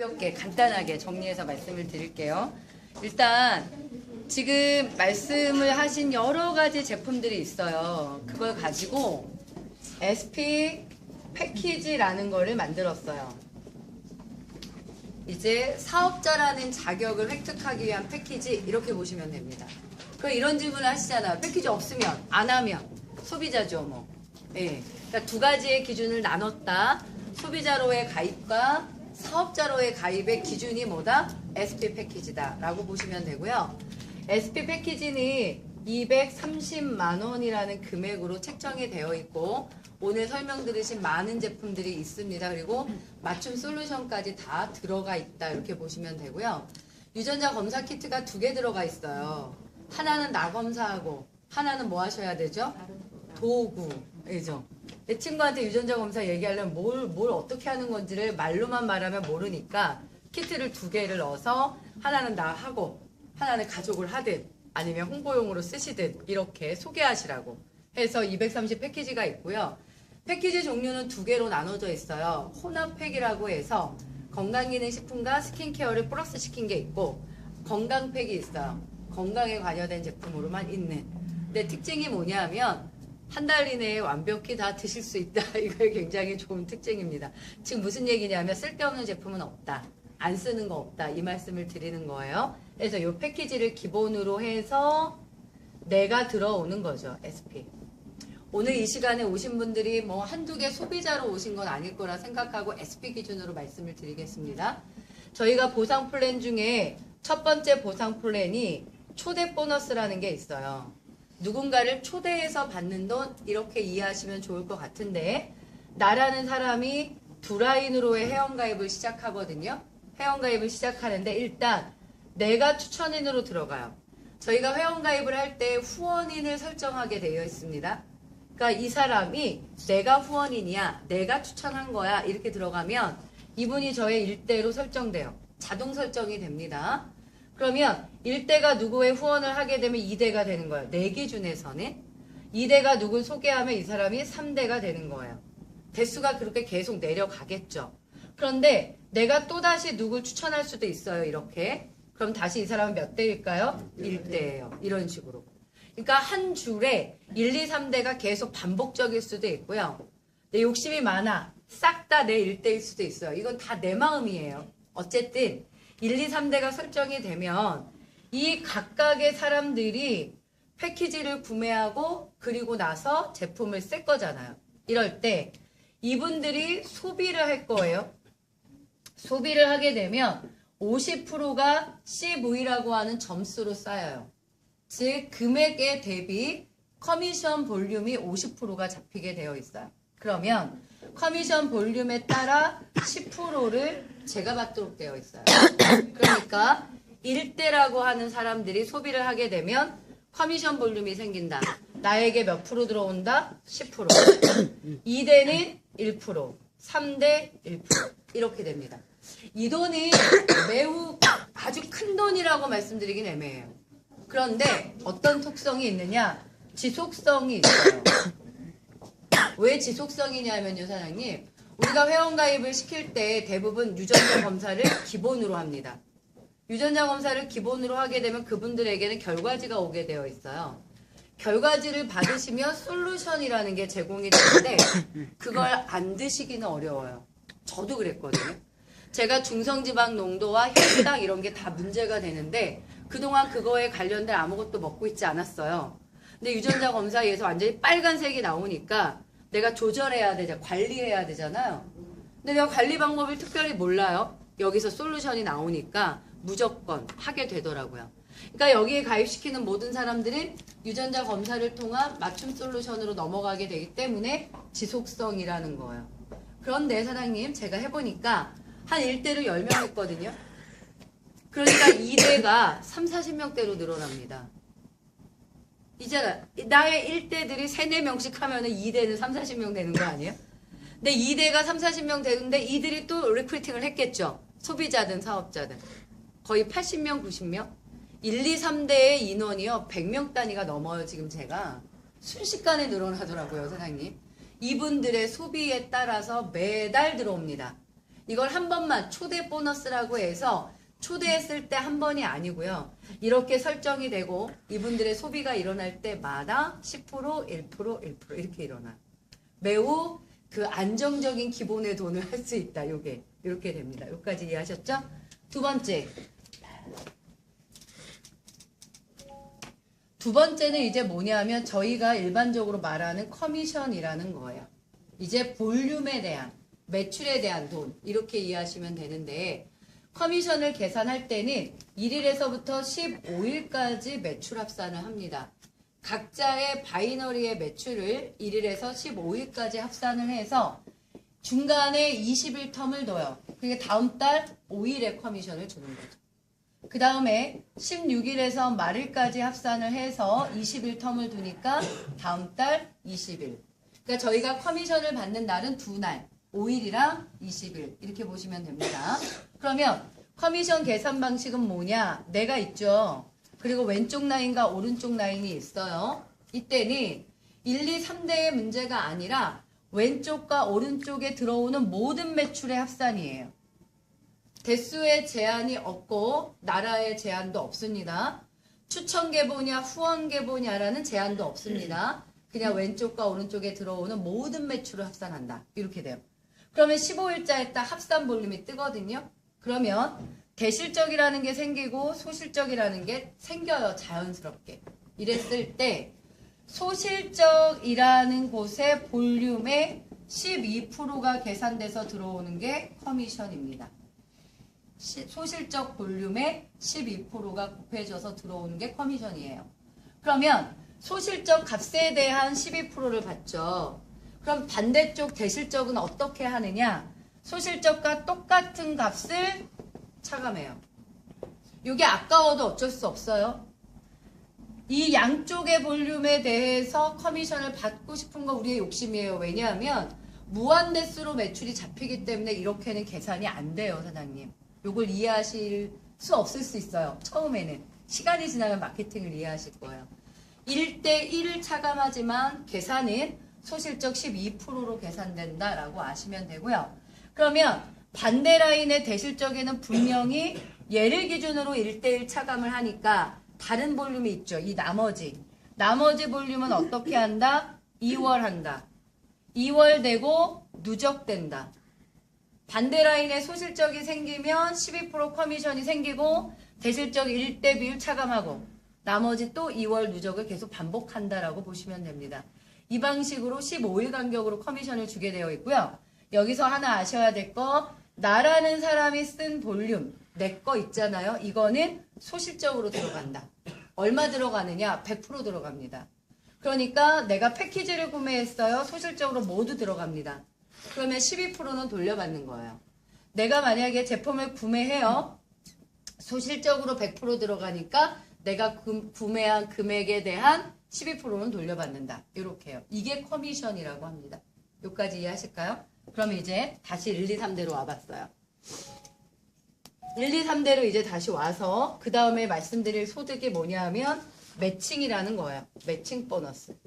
가볍게 간단하게 정리해서 말씀을 드릴게요. 일단 지금 말씀을 하신 여러 가지 제품들이 있어요. 그걸 가지고 SP 패키지라는 거를 만들었어요. 이제 사업자라는 자격을 획득하기 위한 패키지, 이렇게 보시면 됩니다. 그럼 이런 질문을 하시잖아요. 패키지 없으면, 안 하면 소비자죠 뭐. 예. 그러니까 두 가지의 기준을 나눴다. 소비자로의 가입과 사업자로의 가입의 기준이 뭐다? SP 패키지다 라고 보시면 되고요. SP 패키지는 230만 원이라는 금액으로 책정이 되어 있고, 오늘 설명 들으신 많은 제품들이 있습니다. 그리고 맞춤 솔루션까지 다 들어가 있다, 이렇게 보시면 되고요. 유전자 검사 키트가 2개 들어가 있어요. 하나는 나 검사하고 하나는 뭐 하셔야 되죠? 도구죠. 내 친구한테 유전자 검사 얘기하려면 뭘 어떻게 하는 건지를 말로만 말하면 모르니까 키트를 2개를 넣어서 하나는 나 하고 하나는 가족을 하든 아니면 홍보용으로 쓰시든 이렇게 소개하시라고 해서 230 패키지가 있고요. 패키지 종류는 2개로 나눠져 있어요. 혼합팩이라고 해서 건강기능식품과 스킨케어를 플러스 시킨 게 있고, 건강팩이 있어요. 건강에 관여된 제품으로만 있는. 근데 특징이 뭐냐면 한 달 이내에 완벽히 다 드실 수 있다. 이거 굉장히 좋은 특징입니다. 지금 무슨 얘기냐면 쓸데없는 제품은 없다. 안 쓰는 거 없다. 이 말씀을 드리는 거예요. 그래서 이 패키지를 기본으로 해서 내가 들어오는 거죠. SP. 오늘 이 시간에 오신 분들이 뭐 한두 개 소비자로 오신 건 아닐 거라 생각하고 SP 기준으로 말씀을 드리겠습니다. 저희가 보상 플랜 중에 첫 번째 보상 플랜이 초대 보너스라는 게 있어요. 누군가를 초대해서 받는 돈, 이렇게 이해하시면 좋을 것 같은데, 나라는 사람이 두 라인으로의 회원가입을 시작하거든요. 회원가입을 시작하는데 일단 내가 추천인으로 들어가요. 저희가 회원가입을 할 때 후원인을 설정하게 되어 있습니다. 그러니까 이 사람이 내가 후원인이야, 내가 추천한 거야, 이렇게 들어가면 이분이 저의 일대로 설정돼요. 자동 설정이 됩니다. 그러면 1대가 누구의 후원을 하게 되면 2대가 되는 거예요. 내 기준에서는 2대가 누굴 소개하면 이 사람이 3대가 되는 거예요. 대수가 그렇게 계속 내려가겠죠. 그런데 내가 또다시 누굴 추천할 수도 있어요. 이렇게. 그럼 다시 이 사람은 몇 대일까요? 1대예요. 이런 식으로. 그러니까 한 줄에 1, 2, 3대가 계속 반복적일 수도 있고요. 내 욕심이 많아. 싹 다 내 1대일 수도 있어요. 이건 다 내 마음이에요. 어쨌든 1, 2, 3대가 설정이 되면 이 각각의 사람들이 패키지를 구매하고 그리고 나서 제품을 쓸 거잖아요. 이럴 때 이분들이 소비를 할 거예요. 소비를 하게 되면 50%가 CV라고 하는 점수로 쌓여요. 즉 금액에 대비 커미션 볼륨이 50%가 잡히게 되어 있어요. 그러면 커미션 볼륨에 따라 10%를 제가 받도록 되어 있어요. 그러니까 1대라고 하는 사람들이 소비를 하게 되면 커미션 볼륨이 생긴다. 나에게 몇 프로 들어온다? 10%. 2대는 1%, 3대 1%. 이렇게 됩니다. 이 돈이 매우 아주 큰 돈이라고 말씀드리긴 애매해요. 그런데 어떤 특성이 있느냐? 지속성이 있어요. 왜 지속성이냐면요, 사장님. 우리가 회원가입을 시킬 때 대부분 유전자 검사를 기본으로 합니다. 유전자 검사를 기본으로 하게 되면 그분들에게는 결과지가 오게 되어 있어요. 결과지를 받으시면 솔루션이라는 게 제공이 되는데 그걸 안 드시기는 어려워요. 저도 그랬거든요. 제가 중성지방 농도와 혈당 이런 게 다 문제가 되는데 그동안 그거에 관련된 아무것도 먹고 있지 않았어요. 근데 유전자 검사에서 완전히 빨간색이 나오니까 내가 조절해야 되잖아, 관리해야 되잖아요. 근데 내가 관리 방법을 특별히 몰라요. 여기서 솔루션이 나오니까 무조건 하게 되더라고요. 그러니까 여기에 가입시키는 모든 사람들은 유전자 검사를 통한 맞춤 솔루션으로 넘어가게 되기 때문에 지속성이라는 거예요. 그런데 사장님, 제가 해보니까 한 1대로 10명 했거든요. 그러니까 2대가 3, 40명대로 늘어납니다. 이제 나의 1대들이 3, 4명씩 하면은 2대는 3, 40명 되는 거 아니에요? 근데 2대가 3, 40명 되는데 이들이 또 리크루팅을 했겠죠. 소비자든 사업자든. 거의 80명, 90명? 1, 2, 3대의 인원이요. 100명 단위가 넘어요. 지금 제가. 순식간에 늘어나더라고요, 사장님. 이분들의 소비에 따라서 매달 들어옵니다. 이걸 한 번만 초대 보너스라고 해서 초대했을 때 한 번이 아니고요. 이렇게 설정이 되고 이분들의 소비가 일어날 때마다 10%, 1%, 1% 이렇게 일어나요. 매우 그 안정적인 기본의 돈을 할 수 있다. 요게 이렇게 됩니다. 여기까지 이해하셨죠? 두 번째는 이제 뭐냐면 저희가 일반적으로 말하는 커미션이라는 거예요. 이제 볼륨에 대한 매출에 대한 돈 이렇게 이해하시면 되는데 커미션을 계산할 때는 1일에서부터 15일까지 매출 합산을 합니다. 각자의 바이너리의 매출을 1일에서 15일까지 합산을 해서 중간에 20일 텀을 둬요. 그게 다음 달 5일에 커미션을 주는 거죠. 그 다음에 16일에서 말일까지 합산을 해서 20일 텀을 두니까 다음 달 20일. 그러니까 저희가 커미션을 받는 날은 두 날, 5일이랑 20일 이렇게 보시면 됩니다. 그러면 커미션 계산 방식은 뭐냐? 내가 있죠. 그리고 왼쪽 라인과 오른쪽 라인이 있어요. 이때는 1, 2, 3대의 문제가 아니라 왼쪽과 오른쪽에 들어오는 모든 매출의 합산이에요. 대수의 제한이 없고 나라의 제한도 없습니다. 추천 계보냐 후원 계보냐라는 제한도 없습니다. 그냥 왼쪽과 오른쪽에 들어오는 모든 매출을 합산한다. 이렇게 돼요. 그러면 15일자에 딱 합산 볼륨이 뜨거든요. 그러면 대실적이라는 게 생기고 소실적이라는 게 생겨요. 자연스럽게. 이랬을 때 소실적이라는 곳의 볼륨의 12%가 계산돼서 들어오는 게 커미션입니다. 소실적 볼륨의 12%가 곱해져서 들어오는 게 커미션이에요. 그러면 소실적 값에 대한 12%를 받죠. 그럼 반대쪽 대실적은 어떻게 하느냐? 소실적과 똑같은 값을 차감해요. 이게 아까워도 어쩔 수 없어요. 이 양쪽의 볼륨에 대해서 커미션을 받고 싶은 거 우리의 욕심이에요. 왜냐하면 무한대수로 매출이 잡히기 때문에 이렇게는 계산이 안 돼요, 사장님. 이걸 이해하실 수 없을 수 있어요. 처음에는. 시간이 지나면 마케팅을 이해하실 거예요. 1대1을 차감하지만 계산은 소실적 12%로 계산된다라고 아시면 되고요. 그러면 반대 라인의 대실적에는 분명히 얘를 기준으로 1대1 차감을 하니까 다른 볼륨이 있죠. 이 나머지 볼륨은 어떻게 한다? 2월 한다. 2월 되고 누적된다. 반대 라인에 소실적이 생기면 12% 커미션이 생기고 대실적 1대 비율 차감하고 나머지 또 2월 누적을 계속 반복한다라고 보시면 됩니다. 이 방식으로 15일 간격으로 커미션을 주게 되어 있고요. 여기서 하나 아셔야 될 거 나라는 사람이 쓴 볼륨 내 거 있잖아요. 이거는 소실적으로 들어간다. 얼마 들어가느냐? 100% 들어갑니다. 그러니까 내가 패키지를 구매했어요. 소실적으로 모두 들어갑니다. 그러면 12%는 돌려받는 거예요. 내가 만약에 제품을 구매해요. 소실적으로 100% 들어가니까 내가 구매한 금액에 대한 12%는 돌려받는다. 이렇게요. 이게 커미션이라고 합니다. 여기까지 이해하실까요? 그럼 이제 다시 1, 2, 3대로 와봤어요. 1, 2, 3대로 이제 다시 와서 그 다음에 말씀드릴 소득이 뭐냐 하면 매칭이라는 거예요. 매칭 보너스.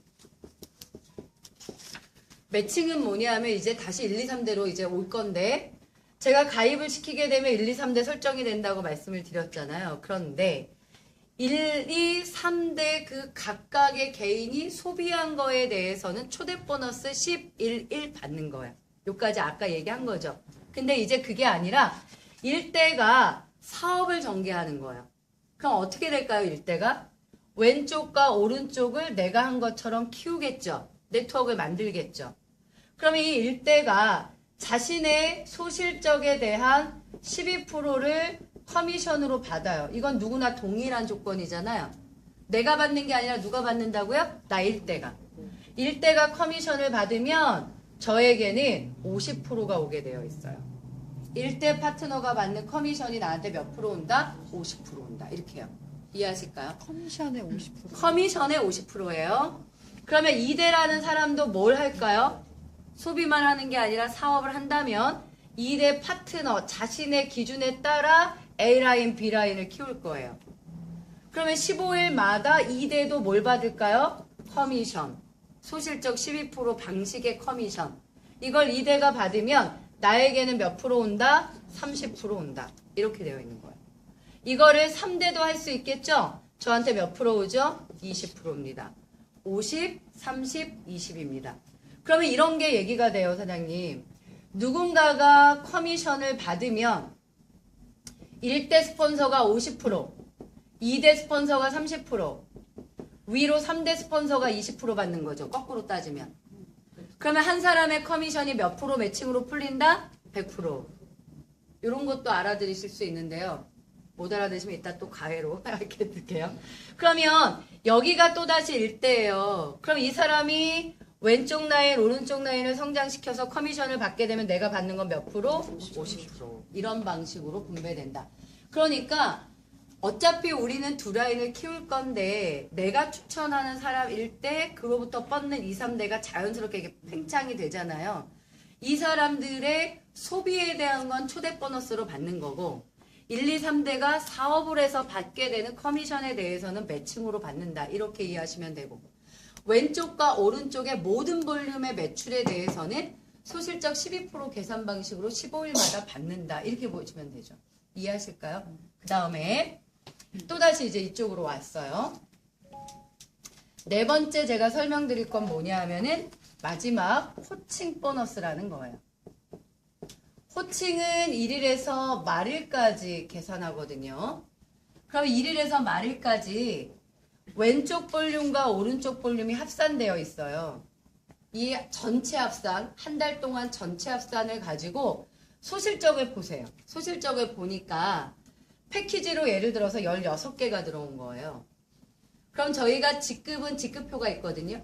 매칭은 뭐냐 하면 이제 다시 1, 2, 3대로 이제 올 건데 제가 가입을 시키게 되면 1, 2, 3대 설정이 된다고 말씀을 드렸잖아요. 그런데 1, 2, 3대 그 각각의 개인이 소비한 거에 대해서는 초대 보너스 10, 1, 1 받는 거예요. 여기까지 아까 얘기한 거죠. 근데 이제 그게 아니라 일대가 사업을 전개하는 거예요. 그럼 어떻게 될까요, 일대가? 왼쪽과 오른쪽을 내가 한 것처럼 키우겠죠. 네트워크를 만들겠죠. 그러면 이 일대가 자신의 소실적에 대한 12%를 커미션으로 받아요. 이건 누구나 동일한 조건이잖아요. 내가 받는 게 아니라 누가 받는다고요? 나 일대가. 일대가 커미션을 받으면 저에게는 50%가 오게 되어 있어요. 일대 파트너가 받는 커미션이 나한테 몇 프로 온다? 50% 온다. 이렇게요. 이해하실까요? 커미션의 50%. 커미션의 50%예요. 그러면 2대라는 사람도 뭘 할까요? 소비만 하는 게 아니라 사업을 한다면 2대 파트너 자신의 기준에 따라 A라인, B라인을 키울 거예요. 그러면 15일마다 2대도 뭘 받을까요? 커미션. 소실적 12% 방식의 커미션. 이걸 2대가 받으면 나에게는 몇 프로 온다? 30% 온다. 이렇게 되어 있는 거예요. 이거를 3대도 할 수 있겠죠? 저한테 몇 프로 오죠? 20%입니다. 50, 30, 20입니다. 그러면 이런 게 얘기가 돼요, 사장님. 누군가가 커미션을 받으면 1대 스폰서가 50%, 2대 스폰서가 30%, 위로 3대 스폰서가 20% 받는 거죠. 거꾸로 따지면. 그러면 한 사람의 커미션이 몇 프로 매칭으로 풀린다? 100%. 이런 것도 알아들으실 수 있는데요. 못 알아들으시면 이따 또 가해로 이렇게 드릴게요. 그러면 여기가 또다시 1대예요. 그럼 이 사람이 왼쪽 라인, 오른쪽 라인을 성장시켜서 커미션을 받게 되면 내가 받는 건 몇 프로? 50%. 이런 방식으로 분배된다. 그러니까 어차피 우리는 두 라인을 키울 건데 내가 추천하는 사람일 때 그로부터 뻗는 2, 3대가 자연스럽게 이렇게 팽창이 되잖아요. 이 사람들의 소비에 대한 건 초대 보너스로 받는 거고 1, 2, 3대가 사업을 해서 받게 되는 커미션에 대해서는 매칭으로 받는다. 이렇게 이해하시면 되고 왼쪽과 오른쪽의 모든 볼륨의 매출에 대해서는 소실적 12% 계산 방식으로 15일마다 받는다. 이렇게 보시면 되죠. 이해하실까요? 그 다음에 또다시 이제 이쪽으로 왔어요. 네 번째 제가 설명드릴 건 뭐냐 하면은 마지막 호칭 보너스라는 거예요. 호칭은 1일에서 말일까지 계산하거든요. 그럼 1일에서 말일까지 왼쪽 볼륨과 오른쪽 볼륨이 합산되어 있어요. 이 전체 합산, 한 달 동안 전체 합산을 가지고 소실적을 보세요. 소실적을 보니까 패키지로 예를 들어서 16개가 들어온 거예요. 그럼 저희가 직급은 직급표가 있거든요.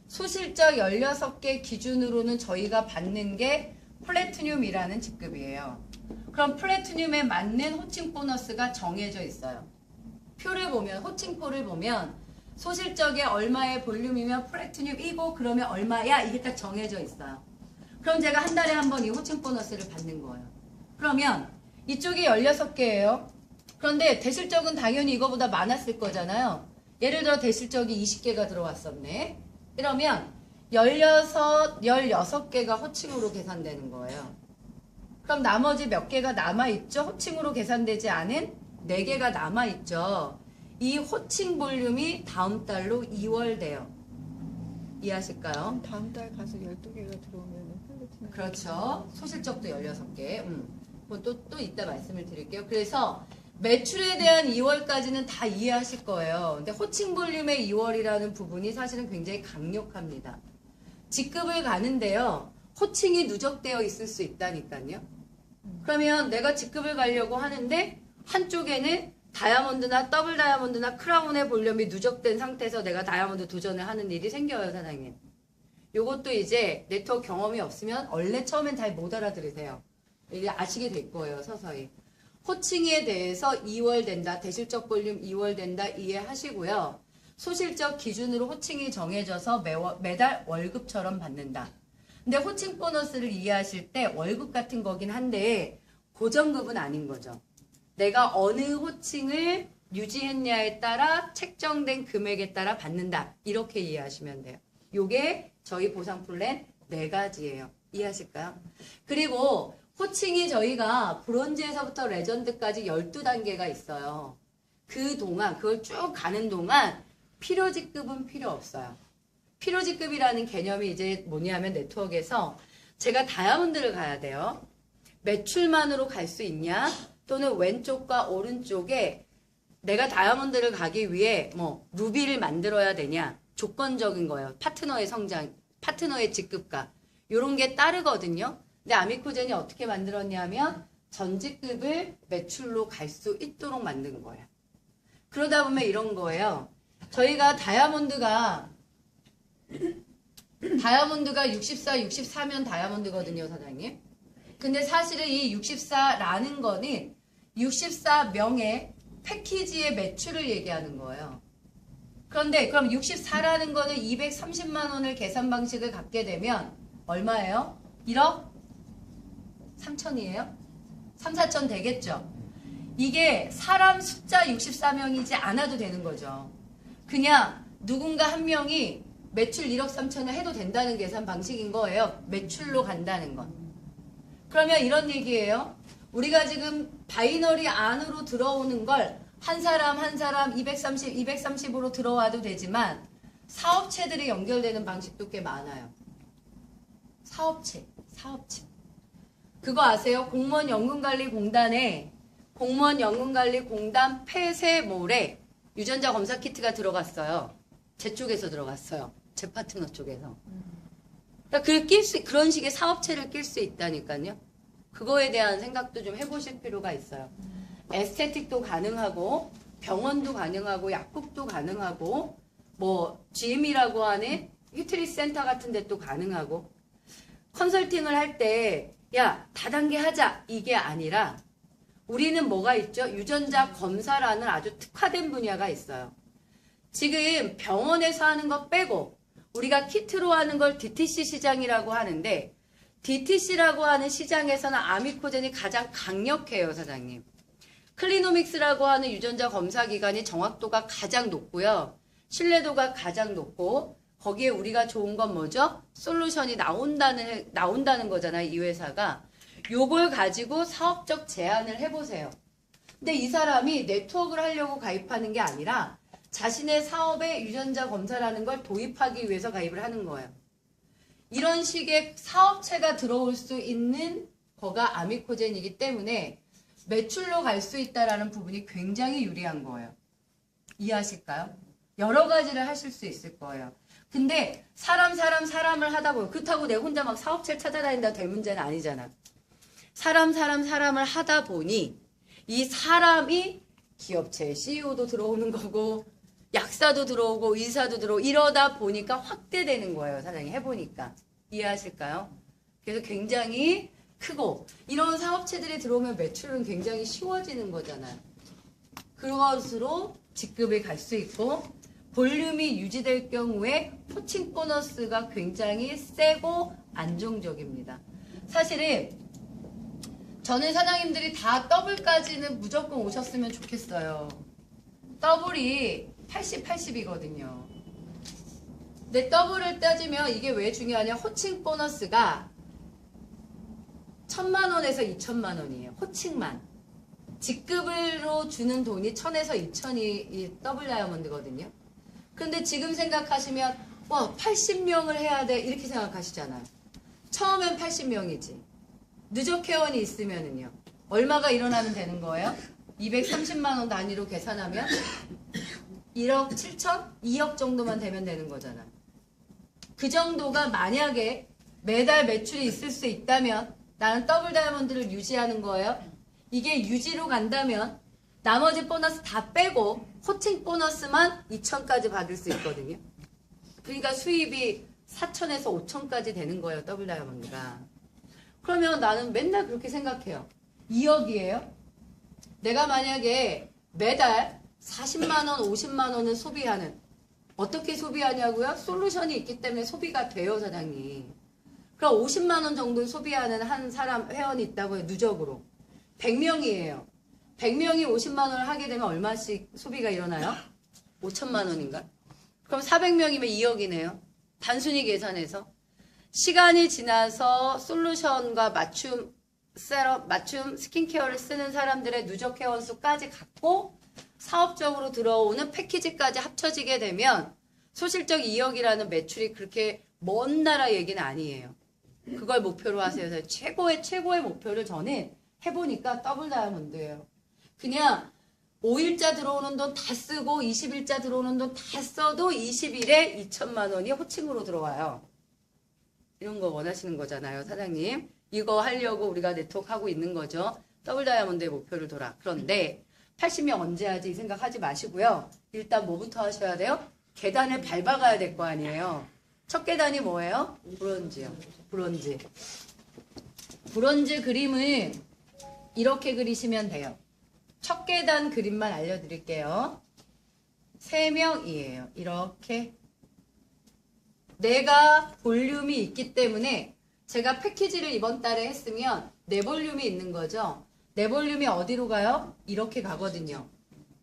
소실적 16개 기준으로는 저희가 받는 게 플래티늄이라는 직급이에요. 그럼 플래티늄에 맞는 호칭 보너스가 정해져 있어요. 표를 보면, 호칭표를 보면 소실적에 얼마의 볼륨이면 플래티늄이고 그러면 얼마야? 이게 딱 정해져 있어요. 그럼 제가 한 달에 한 번 이 호칭 보너스를 받는 거예요. 그러면 이쪽이 16개예요. 그런데 대실적은 당연히 이거보다 많았을 거잖아요. 예를 들어 대실적이 20개가 들어왔었네. 이러면 16개가 호칭으로 계산되는 거예요. 그럼 나머지 몇 개가 남아있죠? 호칭으로 계산되지 않은 4개가 남아있죠. 이 호칭 볼륨이 다음 달로 2월 돼요. 이해하실까요? 다음 달 가서 12개가 들어오면 플래티넘. 그렇죠. 소실적도 16개. 그건 또 이따 말씀을 드릴게요. 그래서 매출에 대한 2월까지는 다 이해하실 거예요. 근데 호칭 볼륨의 2월이라는 부분이 사실은 굉장히 강력합니다. 직급을 가는데요. 호칭이 누적되어 있을 수 있다니까요. 그러면 내가 직급을 가려고 하는데 한쪽에는 다이아몬드나 더블 다이아몬드나 크라운의 볼륨이 누적된 상태에서 내가 다이아몬드 도전을 하는 일이 생겨요, 사장님. 요것도 이제 네트워크 경험이 없으면 원래 처음엔 잘 못 알아들으세요. 이게 아시게 될 거예요, 서서히. 호칭에 대해서 2월 된다, 대실적 볼륨 2월 된다 이해하시고요. 소실적 기준으로 호칭이 정해져서 매달 월급처럼 받는다. 근데 호칭 보너스를 이해하실 때 월급 같은 거긴 한데 고정급은 아닌 거죠. 내가 어느 호칭을 유지했냐에 따라 책정된 금액에 따라 받는다. 이렇게 이해하시면 돼요. 요게 저희 보상 플랜 4가지예요. 이해하실까요? 그리고 호칭이 저희가 브론즈에서부터 레전드까지 12단계가 있어요. 그동안 그걸 쭉 가는 동안 필요직급은 필요 없어요. 필요직급이라는 개념이 이제 뭐냐면 네트워크에서 제가 다이아몬드를 가야 돼요. 매출만으로 갈 수 있냐? 또는 왼쪽과 오른쪽에 내가 다이아몬드를 가기 위해 뭐 루비를 만들어야 되냐? 조건적인 거예요. 파트너의 성장, 파트너의 직급과 이런 게 따르거든요. 근데 아미코젠이 어떻게 만들었냐면 전직급을 매출로 갈 수 있도록 만든 거예요. 그러다 보면 이런 거예요. 저희가 다이아몬드가 64, 64면 다이아몬드거든요, 사장님. 근데 사실은 이 64라는 거는 64명의 패키지의 매출을 얘기하는 거예요. 그런데 그럼 64라는 거는 230만 원을 계산 방식을 갖게 되면 얼마예요? 1억 3천이에요? 3, 4천 되겠죠? 이게 사람 숫자 64명이지 않아도 되는 거죠. 그냥 누군가 한 명이 매출 1억 3천을 해도 된다는 계산 방식인 거예요. 매출로 간다는 건. 그러면 이런 얘기예요. 우리가 지금 바이너리 안으로 들어오는 걸 한 사람 한 사람 230, 230으로 들어와도 되지만 사업체들이 연결되는 방식도 꽤 많아요. 사업체. 그거 아세요? 공무원연금관리공단에 공무원연금관리공단 폐쇄몰에 유전자 검사 키트가 들어갔어요. 제 쪽에서 들어갔어요. 제 파트너 쪽에서. 그러니까 그런 식의 사업체를 낄 수 있다니까요. 그거에 대한 생각도 좀 해보실 필요가 있어요. 에스테틱도 가능하고 병원도 가능하고 약국도 가능하고 뭐 GM이라고 하는 유트리스 센터 같은 데도 가능하고 컨설팅을 할 때 야 다단계 하자 이게 아니라 우리는 뭐가 있죠? 유전자 검사라는 아주 특화된 분야가 있어요. 지금 병원에서 하는 거 빼고 우리가 키트로 하는 걸 DTC 시장이라고 하는데 DTC라고 하는 시장에서는 아미코젠이 가장 강력해요, 사장님. 클리노믹스라고 하는 유전자 검사 기관이 정확도가 가장 높고요. 신뢰도가 가장 높고 거기에 우리가 좋은 건 뭐죠? 솔루션이 나온다는 거잖아요, 이 회사가. 요걸 가지고 사업적 제안을 해보세요. 근데 이 사람이 네트워크를 하려고 가입하는 게 아니라 자신의 사업에 유전자 검사라는 걸 도입하기 위해서 가입을 하는 거예요. 이런 식의 사업체가 들어올 수 있는 거가 아미코젠이기 때문에 매출로 갈 수 있다는 부분이 굉장히 유리한 거예요. 이해하실까요? 여러 가지를 하실 수 있을 거예요. 근데 사람을 하다 보면 그렇다고 내가 혼자 막 사업체를 찾아다닌다 될 문제는 아니잖아. 사람을 하다 보니 이 사람이 기업체 CEO도 들어오는 거고 약사도 들어오고 의사도 들어오고 이러다 보니까 확대되는 거예요. 사장님 해보니까. 이해하실까요? 그래서 굉장히 크고 이런 사업체들이 들어오면 매출은 굉장히 쉬워지는 거잖아요. 그것으로 직급이 갈 수 있고 볼륨이 유지될 경우에 포칭 보너스가 굉장히 세고 안정적입니다. 사실은 저는 사장님들이 다 더블까지는 무조건 오셨으면 좋겠어요. 더블이 80, 80이거든요. 근데 더블을 따지면 이게 왜 중요하냐? 호칭 보너스가 1,000만 원에서 2천만 원이에요. 호칭만. 직급으로 주는 돈이 1,000에서 2,000이 이 더블 다이아몬드거든요. 근데 지금 생각하시면 와 80명을 해야 돼 이렇게 생각하시잖아요. 처음엔 80명이지. 누적 회원이 있으면은요. 얼마가 일어나면 되는 거예요? 230만 원 단위로 계산하면 1억 7천? 2억 정도만 되면 되는 거잖아요. 그 정도가 만약에 매달 매출이 있을 수 있다면 나는 더블 다이아몬드를 유지하는 거예요. 이게 유지로 간다면 나머지 보너스 다 빼고 호칭 보너스만 2천까지 받을 수 있거든요. 그러니까 수입이 4천에서 5천까지 되는 거예요. 더블 다이아몬드가. 그러면 나는 맨날 그렇게 생각해요. 2억이에요. 내가 만약에 매달 40만 원, 50만 원을 소비하는 어떻게 소비하냐고요? 솔루션이 있기 때문에 소비가 돼요, 사장님. 그럼 50만 원 정도 소비하는 한 사람 회원이 있다고요, 누적으로. 100명이에요. 100명이 50만 원을 하게 되면 얼마씩 소비가 일어나요? 5천만 원인가? 그럼 400명이면 2억이네요. 단순히 계산해서. 시간이 지나서 솔루션과 맞춤 셋업, 맞춤 스킨케어를 쓰는 사람들의 누적 회원 수까지 갖고 사업적으로 들어오는 패키지까지 합쳐지게 되면 소실적 2억이라는 매출이 그렇게 먼 나라 얘기는 아니에요. 그걸 목표로 하세요. 그래서 최고의 목표를 저는 해보니까 더블 다이아몬드예요. 그냥 5일자 들어오는 돈 다 쓰고 20일자 들어오는 돈 다 써도 20일에 2천만 원이 호칭으로 들어와요. 이런 거 원하시는 거잖아요, 사장님. 이거 하려고 우리가 네트워크 하고 있는 거죠. 더블 다이아몬드의 목표를 돌아. 그런데 80명 언제 하지 이 생각하지 마시고요. 일단 뭐부터 하셔야 돼요? 계단을 밟아가야 될 거 아니에요. 첫 계단이 뭐예요? 브론즈요. 브론즈. 브론즈 그림을 이렇게 그리시면 돼요. 첫 계단 그림만 알려드릴게요. 3명이에요. 이렇게. 내가 볼륨이 있기 때문에 제가 패키지를 이번 달에 했으면 내 볼륨이 있는 거죠. 내 볼륨이 어디로 가요? 이렇게 가거든요.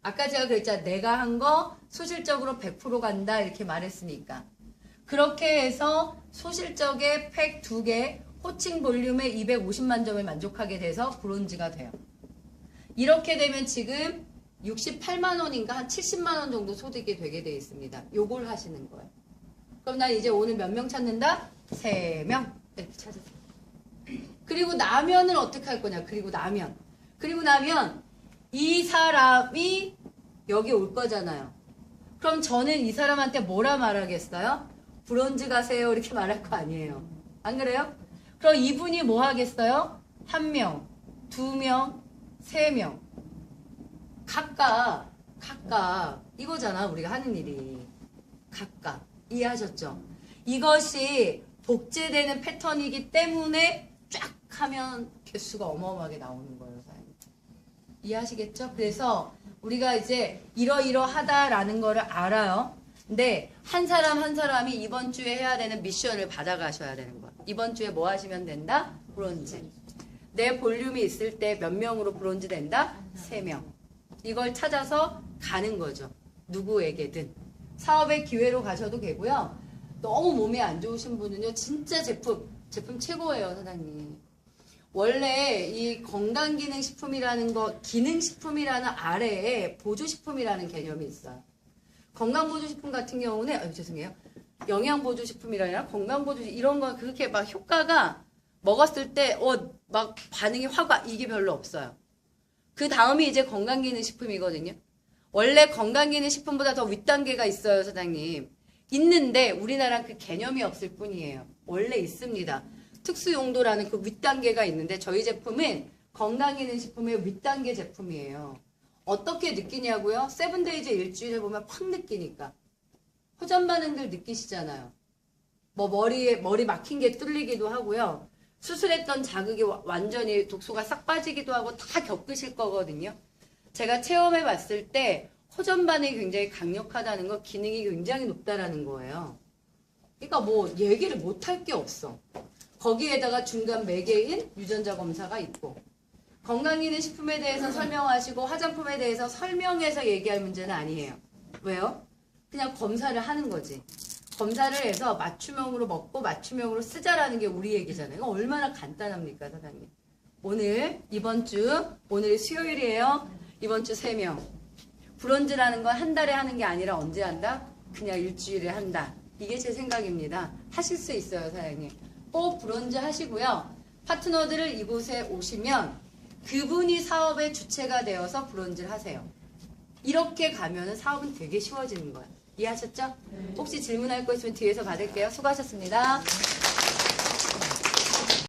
아까 제가 그랬잖아요. 내가 한 거 소실적으로 100% 간다 이렇게 말했으니까. 그렇게 해서 소실적의 팩 2개, 호칭 볼륨에 250만 점을 만족하게 돼서 브론즈가 돼요. 이렇게 되면 지금 68만 원인가 한 70만 원 정도 소득이 되게 돼 있습니다. 요걸 하시는 거예요. 그럼 난 이제 오늘 몇 명 찾는다? 3명. 이렇게 찾으세요. 그리고 나면은 어떻게 할 거냐? 그리고 나면 이 사람이 여기 올 거잖아요. 그럼 저는 이 사람한테 뭐라 말하겠어요? 브론즈 가세요 이렇게 말할 거 아니에요. 안 그래요? 그럼 이분이 뭐 하겠어요? 1명, 2명, 3명. 각각 이거잖아 우리가 하는 일이. 각각 이해하셨죠? 이것이 복제되는 패턴이기 때문에 쫙 하면 개수가 어마어마하게 나오는 거예요. 사장님. 이해하시겠죠? 그래서 우리가 이제 이러이러하다라는 거를 알아요. 근데 한 사람 한 사람이 이번 주에 해야 되는 미션을 받아가셔야 되는 거야. 이번 주에 뭐 하시면 된다? 브론즈. 내 볼륨이 있을 때 몇 명으로 브론즈 된다? 3명. 이걸 찾아서 가는 거죠. 누구에게든. 사업의 기회로 가셔도 되고요. 너무 몸이 안 좋으신 분은요. 진짜 제품 최고예요, 사장님. 원래 이 건강기능식품이라는 거, 기능식품이라는 아래에 보조식품이라는 개념이 있어요. 건강보조식품 같은 경우는, 죄송해요. 영양보조식품이라 아니라 건강보조식품, 이런 거 그렇게 막 효과가 먹었을 때, 막 반응이 확 이게 별로 없어요. 그 다음이 이제 건강기능식품이거든요. 원래 건강기능식품보다 더 윗단계가 있어요, 사장님. 있는데 우리나라는 그 개념이 없을 뿐이에요. 원래 있습니다. 특수용도라는 그 윗단계가 있는데 저희 제품은 건강기능식품의 윗단계 제품이에요. 어떻게 느끼냐고요? 세븐데이즈 일주일 해보면 팍 느끼니까. 호전 반응들 느끼시잖아요. 뭐 머리 막힌 게 뚫리기도 하고요. 수술했던 자극이 완전히 독소가 싹 빠지기도 하고 다 겪으실 거거든요. 제가 체험해 봤을 때 호전 반응이 굉장히 강력하다는 거, 기능이 굉장히 높다라는 거예요. 그러니까 뭐 얘기를 못할 게 없어. 거기에다가 중간 매개인 유전자 검사가 있고 건강기능식품에 대해서 설명하시고 화장품에 대해서 설명해서 얘기할 문제는 아니에요. 왜요? 그냥 검사를 하는 거지. 검사를 해서 맞춤형으로 먹고 맞춤형으로 쓰자라는 게 우리 얘기잖아요. 이거 얼마나 간단합니까, 사장님? 오늘이 수요일이에요. 이번 주 3명. 브론즈라는 건 한 달에 하는 게 아니라 언제 한다? 그냥 일주일에 한다. 이게 제 생각입니다. 하실 수 있어요, 사장님. 꼭 브론즈 하시고요. 파트너들을 이곳에 오시면 그분이 사업의 주체가 되어서 브론즈를 하세요. 이렇게 가면은 사업은 되게 쉬워지는 거예요. 이해하셨죠? 혹시 질문할 거 있으면 뒤에서 받을게요. 수고하셨습니다.